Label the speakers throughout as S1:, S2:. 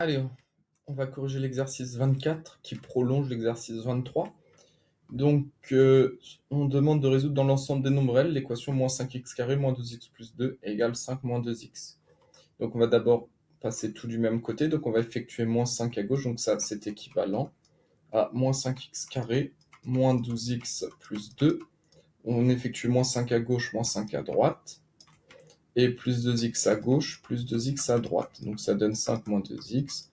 S1: Allez, on va corriger l'exercice 24 qui prolonge l'exercice 23. Donc, on demande de résoudre dans l'ensemble des nombres L l'équation moins 5x carré moins 12x plus 2 égale 5 moins 2x. Donc, on va d'abord passer tout du même côté. Donc, on va effectuer moins 5 à gauche. Donc, ça, c'est équivalent à moins 5x carré moins 12x plus 2. On effectue moins 5 à gauche, moins 5 à droite. Et plus 2x à gauche, plus 2x à droite. Donc, ça donne 5 moins 2x.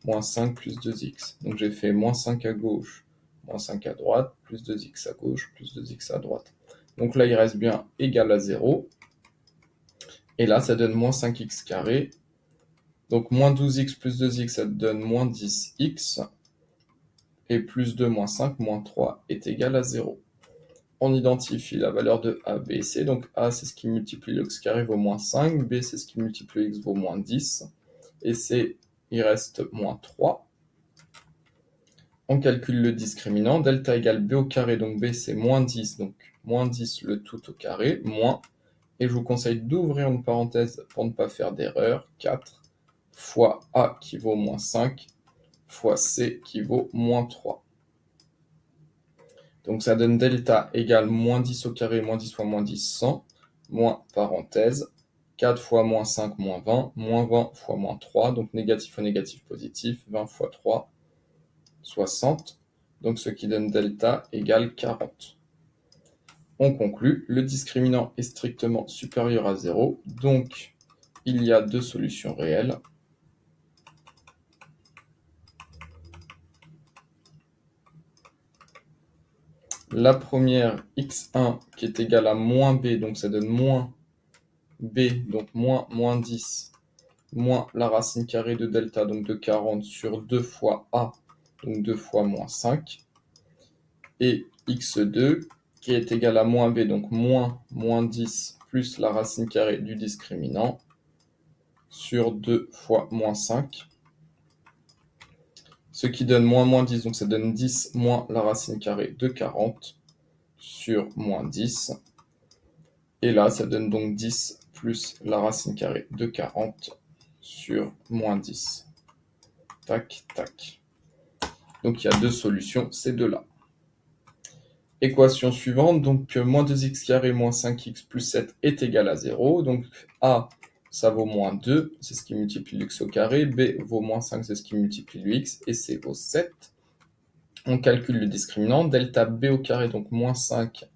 S1: Moins 5 plus 2x. Donc j'ai fait moins 5 à gauche, moins 5 à droite, plus 2x à gauche, plus 2x à droite. Donc là, il reste bien égal à 0. Et là, ça donne moins 5x carré. Donc moins 12x plus 2x, ça donne moins 10x. Et plus 2 moins 5 moins 3 est égal à 0. On identifie la valeur de a, b et c. Donc a, c'est ce qui multiplie le x carré vaut moins 5. B, c'est ce qui multiplie le x vaut moins 10. Et c, il reste moins 3. On calcule le discriminant, delta égale b au carré, donc b c'est moins 10, donc moins 10 le tout au carré, moins, et je vous conseille d'ouvrir une parenthèse pour ne pas faire d'erreur, 4 fois a qui vaut moins 5, fois c qui vaut moins 3. Donc ça donne delta égale moins 10 au carré, moins 10 fois moins 10, 100, moins parenthèse, 4 fois moins 5, moins 20 fois moins 3, donc négatif fois négatif positif, 20 fois 3, 60. Donc ce qui donne delta égale 40. On conclut, le discriminant est strictement supérieur à 0, donc il y a deux solutions réelles. La première, x1, qui est égale à moins b, donc ça donne moins b, donc moins 10, moins la racine carrée de delta, donc de 40, sur 2 fois a, donc 2 fois moins 5, et x2, qui est égal à moins b, donc moins 10 plus la racine carrée du discriminant, sur 2 fois moins 5, ce qui donne moins 10, donc ça donne 10 moins la racine carrée de 40, sur moins 10, et là ça donne donc 10 plus la racine carrée de 40, sur moins 10. Tac, tac. Donc il y a deux solutions, ces deux-là. Équation suivante, donc moins 2x carré moins 5x plus 7 est égal à 0. Donc a, ça vaut moins 2, c'est ce qui multiplie l'x au carré. B vaut moins 5, c'est ce qui multiplie l'x. Et c vaut 7. On calcule le discriminant. Delta b au carré, donc moins 5,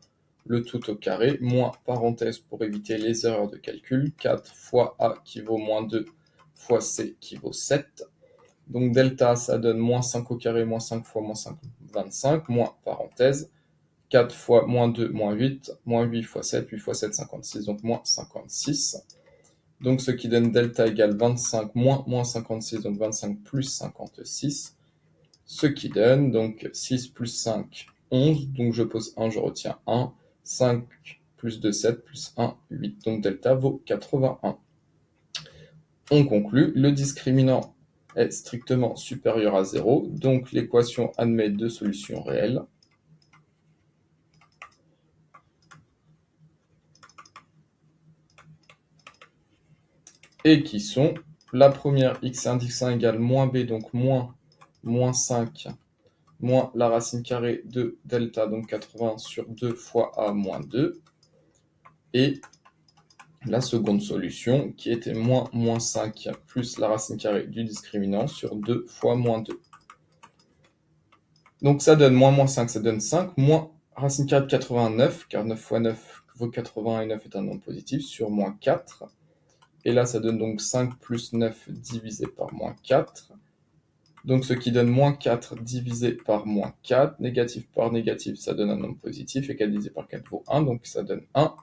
S1: le tout au carré. Moins parenthèse pour éviter les erreurs de calcul. 4 fois a qui vaut moins 2 fois c qui vaut 7. Donc delta, ça donne moins 5 au carré, moins 5 fois moins 5, 25. Moins parenthèse. 4 fois moins 2, moins 8 fois 7, 8 fois 7, 56, donc moins 56. Donc ce qui donne delta égale 25 moins 56, donc 25 plus 56. Ce qui donne donc 6 plus 5, 11. Donc je pose 1, je retiens 1. 5 plus 2, 7, plus 1, 8. Donc delta vaut 81. On conclut, le discriminant est strictement supérieur à 0. Donc l'équation admet deux solutions réelles. Et qui sont la première, x1 x1 égale moins b, donc moins 5, moins la racine carrée de delta, donc 80 sur 2 fois a moins 2. Et la seconde solution, qui était moins 5 plus la racine carrée du discriminant sur 2 fois moins 2. Donc ça donne moins 5, ça donne 5, moins racine carrée de 89, car 9 fois 9 vaut 80 et 9 est un nombre positif, sur moins 4. Et là, ça donne donc 5 plus 9 divisé par moins 4. Donc ce qui donne moins 4 divisé par moins 4. Négatif par négatif, ça donne un nombre positif. Et 4 divisé par 4 vaut 1, donc ça donne 1.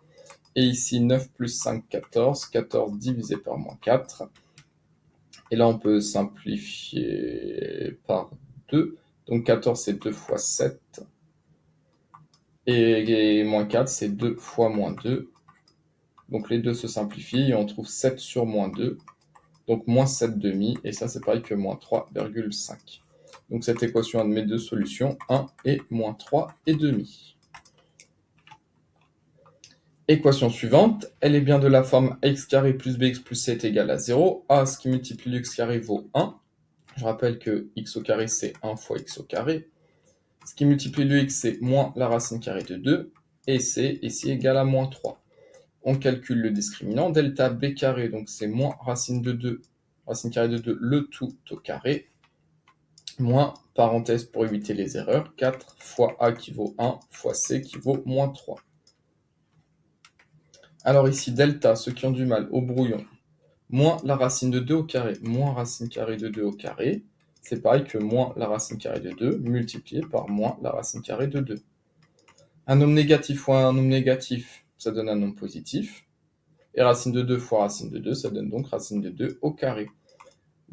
S1: Et ici, 9 plus 5, 14. 14 divisé par moins 4. Et là, on peut simplifier par 2. Donc 14, c'est 2 fois 7. Et moins 4, c'est 2 fois moins 2. Donc les deux se simplifient et on trouve 7 sur moins 2. Donc moins 7 demi, et ça c'est pareil que moins 3,5. Donc cette équation admet deux solutions, 1 et moins 3 et demi. Équation suivante, elle est bien de la forme x carré plus bx plus c est égal à 0. A, ce qui multiplie x carré vaut 1. Je rappelle que x au carré, c'est 1 fois x au carré. Ce qui multiplie le x, c'est moins la racine carrée de 2, et c'est ici égal à moins 3. On calcule le discriminant, delta b carré, donc c'est moins racine de 2, racine carrée de 2, le tout au carré, moins, parenthèse pour éviter les erreurs, 4 fois a qui vaut 1, fois c qui vaut moins 3. Alors ici, delta, ceux qui ont du mal au brouillon, moins la racine de 2 au carré, moins racine carrée de 2 au carré, c'est pareil que moins la racine carrée de 2 multiplié par moins la racine carrée de 2. Un nombre négatif fois un nombre négatif, ça donne un nombre positif. Et racine de 2 fois racine de 2, ça donne donc racine de 2 au carré.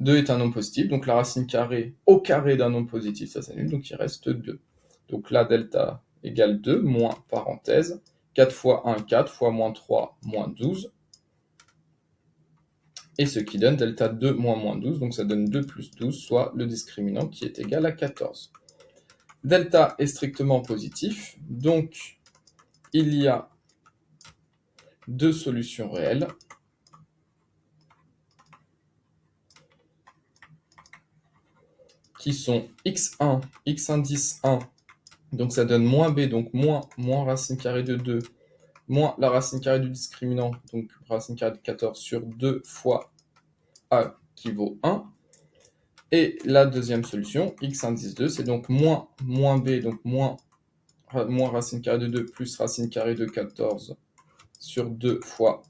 S1: 2 est un nombre positif, donc la racine carrée au carré d'un nombre positif, ça s'annule, donc il reste 2. Donc là, delta égale 2, moins parenthèse, 4 fois 1, 4, fois moins 3, moins 12. Et ce qui donne delta 2 moins moins 12, donc ça donne 2 plus 12, soit le discriminant qui est égal à 14. Delta est strictement positif, donc il y a deux solutions réelles. Qui sont x1, x indice 1, donc ça donne moins b, donc moins racine carrée de 2, moins la racine carrée du discriminant, donc racine carrée de 14 sur 2 fois a qui vaut 1. Et la deuxième solution, x indice 2, c'est donc moins b, donc moins racine carrée de 2 plus racine carrée de 14 sur 2 fois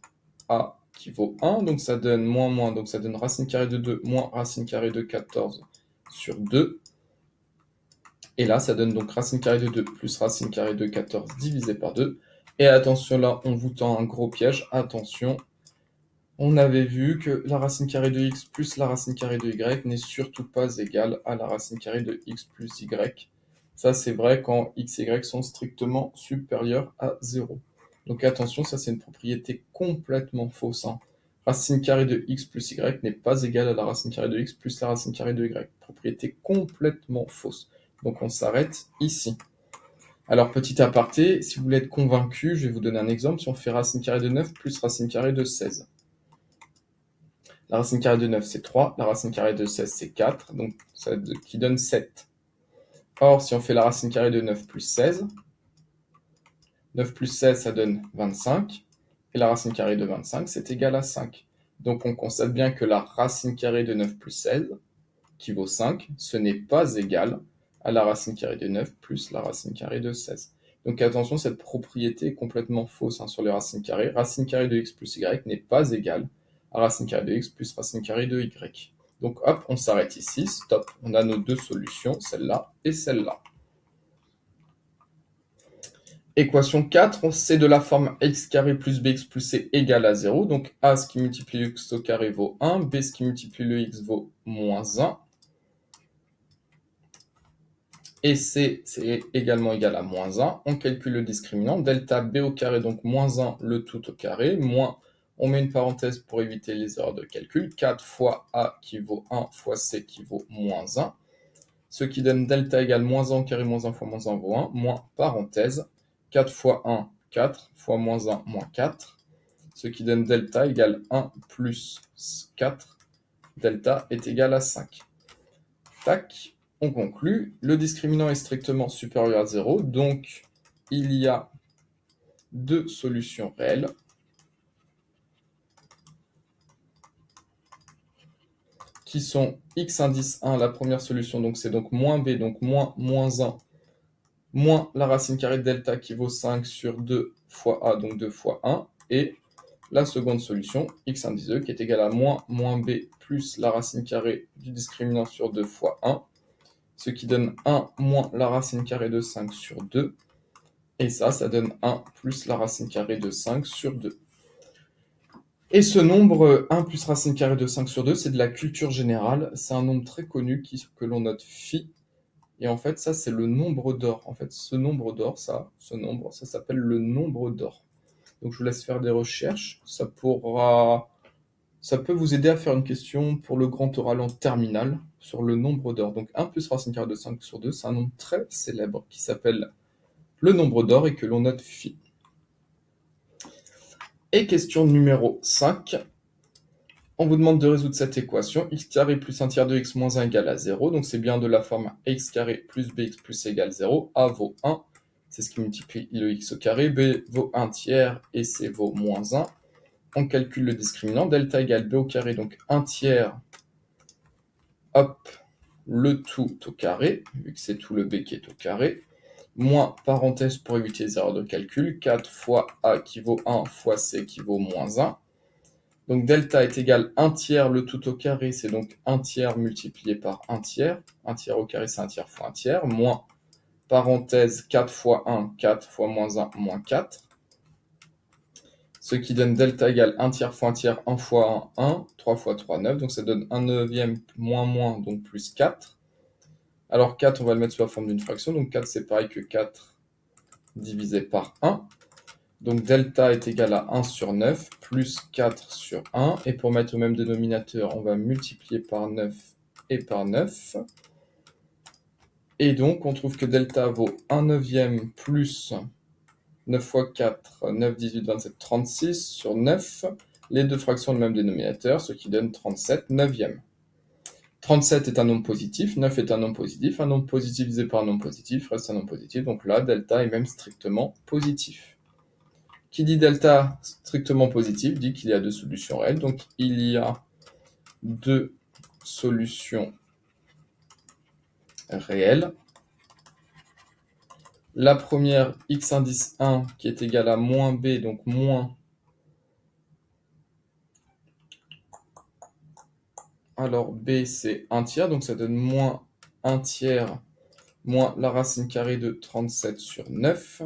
S1: a qui vaut 1. Donc ça donne moins, donc ça donne racine carrée de 2 moins racine carrée de 14 sur 2. Et là, ça donne donc racine carrée de 2 plus racine carrée de 14 divisé par 2. Et attention, là, on vous tend un gros piège. Attention, on avait vu que la racine carrée de x plus la racine carrée de y n'est surtout pas égale à la racine carrée de x plus y. Ça, c'est vrai quand x et y sont strictement supérieurs à 0. Donc attention, ça, c'est une propriété complètement fausse. Racine carrée de x plus y n'est pas égale à la racine carrée de x plus la racine carrée de y. Propriété complètement fausse. Donc on s'arrête ici. Alors petit aparté, si vous voulez être convaincu, je vais vous donner un exemple. Si on fait racine carrée de 9 plus racine carrée de 16. La racine carrée de 9 c'est 3, la racine carrée de 16 c'est 4, donc ça qui donne 7. Or si on fait la racine carrée de 9 plus 16, 9 plus 16 ça donne 25, et la racine carrée de 25 c'est égal à 5. Donc on constate bien que la racine carrée de 9 plus 16, qui vaut 5, ce n'est pas égal à la racine carrée de 9 plus la racine carrée de 16. Donc attention, cette propriété est complètement fausse sur les racines carrées. Racine carrée de x plus y n'est pas égale à racine carrée de x plus racine carrée de y. Donc hop, on s'arrête ici, stop. On a nos deux solutions, celle-là et celle-là. Équation 4, c'est de la forme x carré plus bx plus c égale à 0. Donc a, ce qui multiplie x au carré, vaut 1. B, ce qui multiplie le x, vaut moins 1. Et c, c'est également égal à moins 1. On calcule le discriminant. Delta b au carré, donc moins 1, le tout au carré, moins, on met une parenthèse pour éviter les erreurs de calcul. 4 fois a qui vaut 1 fois c qui vaut moins 1. Ce qui donne delta égale moins 1 au carré, moins 1 fois moins 1 vaut 1, moins parenthèse. 4 fois 1, 4, fois moins 1, moins 4. Ce qui donne delta égale 1 plus 4. Delta est égal à 5. Tac. On conclut, le discriminant est strictement supérieur à 0, donc il y a deux solutions réelles. Qui sont x indice 1, la première solution, donc c'est donc moins b, donc moins 1, moins la racine carrée de delta qui vaut 5 sur 2 fois a, donc 2 fois 1, et la seconde solution, x indice 2, qui est égal à moins b plus la racine carrée du discriminant sur 2 fois 1, ce qui donne 1 moins la racine carrée de 5 sur 2, et ça donne 1 plus la racine carrée de 5 sur 2. Et ce nombre 1 plus racine carrée de 5 sur 2, c'est de la culture générale, c'est un nombre très connu que l'on note phi, et en fait ça c'est le nombre d'or. En fait ce nombre d'or, ça s'appelle le nombre d'or. Donc je vous laisse faire des recherches, ça peut vous aider à faire une question pour le grand oral en terminale sur le nombre d'or. Donc 1 plus racine carrée de 5 sur 2, c'est un nombre très célèbre qui s'appelle le nombre d'or et que l'on note phi. Et question numéro 5. On vous demande de résoudre cette équation, x carré plus 1 tiers de x moins 1 égale à 0. Donc c'est bien de la forme x carré plus bx plus c égale 0. A vaut 1, c'est ce qui multiplie le x au carré. B vaut 1 tiers et c vaut moins 1. On calcule le discriminant. Delta égale b au carré, donc 1 tiers, hop, le tout au carré, vu que c'est tout le b qui est au carré. Moins, parenthèse pour éviter les erreurs de calcul, 4 fois a qui vaut 1 fois c qui vaut moins 1. Donc delta est égal à 1 tiers, le tout au carré, c'est donc 1 tiers multiplié par 1 tiers. 1 tiers au carré, c'est 1 tiers fois 1 tiers. Moins, parenthèse, 4 fois 1, 4 fois moins 1, moins 4. Ce qui donne delta égale 1 tiers fois 1 tiers, 1 fois 1, 1. 3 fois 3, 9. Donc ça donne 1 neuvième moins moins, donc plus 4. Alors 4, on va le mettre sous la forme d'une fraction. Donc 4, c'est pareil que 4 divisé par 1. Donc delta est égal à 1 sur 9 plus 4 sur 1. Et pour mettre au même dénominateur, on va multiplier par 9 et par 9. Et donc, on trouve que delta vaut 1 neuvième plus 9 fois 4, 9, 18, 27, 36 sur 9. Les deux fractions ont le même dénominateur, ce qui donne 37 neuvième. 37 est un nombre positif, 9 est un nombre positif. Un nombre positif divisé par un nombre positif reste un nombre positif. Donc là, delta est même strictement positif. Qui dit delta strictement positif dit qu'il y a deux solutions réelles. Donc il y a deux solutions réelles. La première, x indice 1, qui est égal à moins b, donc moins. Alors b, c'est 1 tiers, donc ça donne moins 1 tiers, moins la racine carrée de 37 sur 9.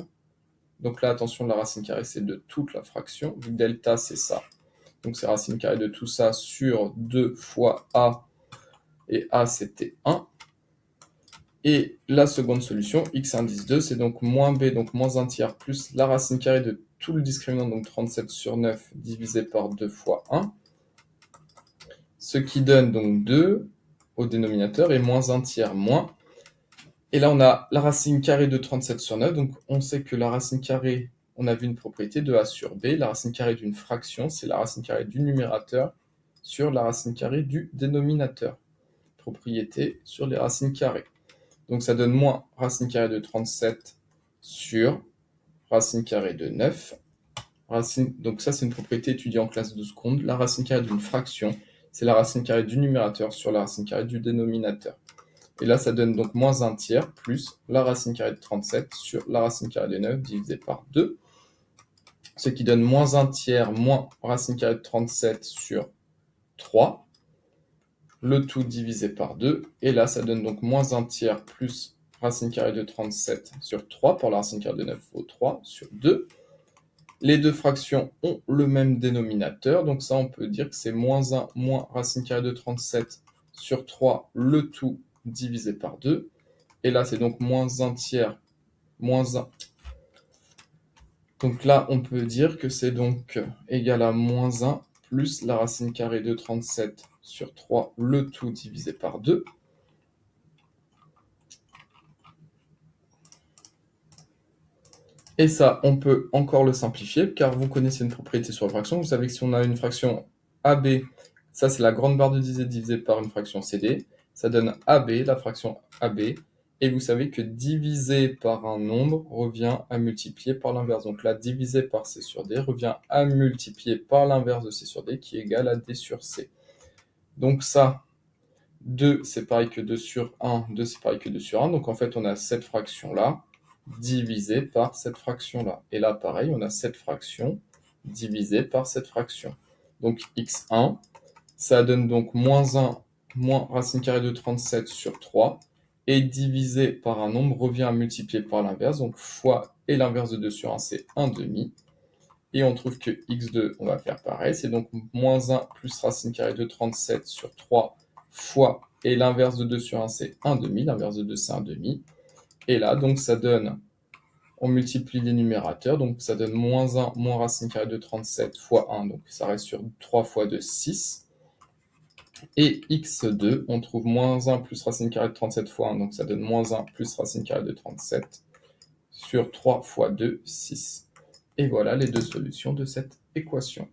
S1: Donc là, attention, la racine carrée, c'est de toute la fraction. Vu que delta, c'est ça. Donc c'est racine carrée de tout ça sur 2 fois a. Et a, c'était 1. Et la seconde solution, x indice 2, c'est donc moins b, donc moins 1 tiers, plus la racine carrée de tout le discriminant, donc 37 sur 9, divisé par 2 fois 1. Ce qui donne donc 2 au dénominateur et moins 1 tiers moins. Et là, on a la racine carrée de 37 sur 9. Donc, on sait que la racine carrée, on a vu une propriété de a sur b. La racine carrée d'une fraction, c'est la racine carrée du numérateur sur la racine carrée du dénominateur. Propriété sur les racines carrées. Donc, ça donne moins racine carrée de 37 sur racine carrée de 9. Donc, ça, c'est une propriété étudiée en classe de seconde. La racine carrée d'une fraction, c'est la racine carrée du numérateur sur la racine carrée du dénominateur. Et là, ça donne donc moins 1 tiers plus la racine carrée de 37 sur la racine carrée de 9 divisé par 2. Ce qui donne moins 1 tiers moins racine carrée de 37 sur 3. Le tout divisé par 2. Et là, ça donne donc moins 1 tiers plus racine carrée de 37 sur 3. Pour la racine carrée de 9 vaut 3 sur 2. Les deux fractions ont le même dénominateur. Donc ça, on peut dire que c'est moins 1 moins racine carrée de 37 sur 3. Le tout divisé par 2. Et là, c'est donc moins 1 tiers, moins 1. Donc là, on peut dire que c'est donc égal à moins 1 plus la racine carrée de 37 sur 3, le tout divisé par 2. Et ça, on peut encore le simplifier, car vous connaissez une propriété sur la fraction. Vous savez que si on a une fraction AB, ça c'est la grande barre de divisé par une fraction CD, ça donne AB, la fraction AB. Et vous savez que diviser par un nombre revient à multiplier par l'inverse. Donc là, diviser par C sur D revient à multiplier par l'inverse de C sur D, qui est égal à D sur C. Donc ça, 2, c'est pareil que 2 sur 1, 2, c'est pareil que 2 sur 1. Donc en fait, on a cette fraction-là divisée par cette fraction-là. Et là, pareil, on a cette fraction divisée par cette fraction. Donc x1, ça donne donc moins 1 moins racine carrée de 37 sur 3. Et divisé par un nombre revient à multiplier par l'inverse. Donc fois et l'inverse de 2 sur 1, c'est 1 demi. Et on trouve que x2, on va faire pareil. C'est donc moins 1 plus racine carrée de 37 sur 3 fois, et l'inverse de 2 sur 1, c'est 1 demi. L'inverse de 2, c'est 1 demi. Et là, donc ça donne, on multiplie les numérateurs. Donc ça donne moins 1 moins racine carrée de 37 fois 1. Donc ça reste sur 3 fois 2, 6. Et x2, on trouve moins 1 plus racine carrée de 37 fois 1, donc ça donne moins 1 plus racine carrée de 37 sur 3 fois 2, 6. Et voilà les deux solutions de cette équation.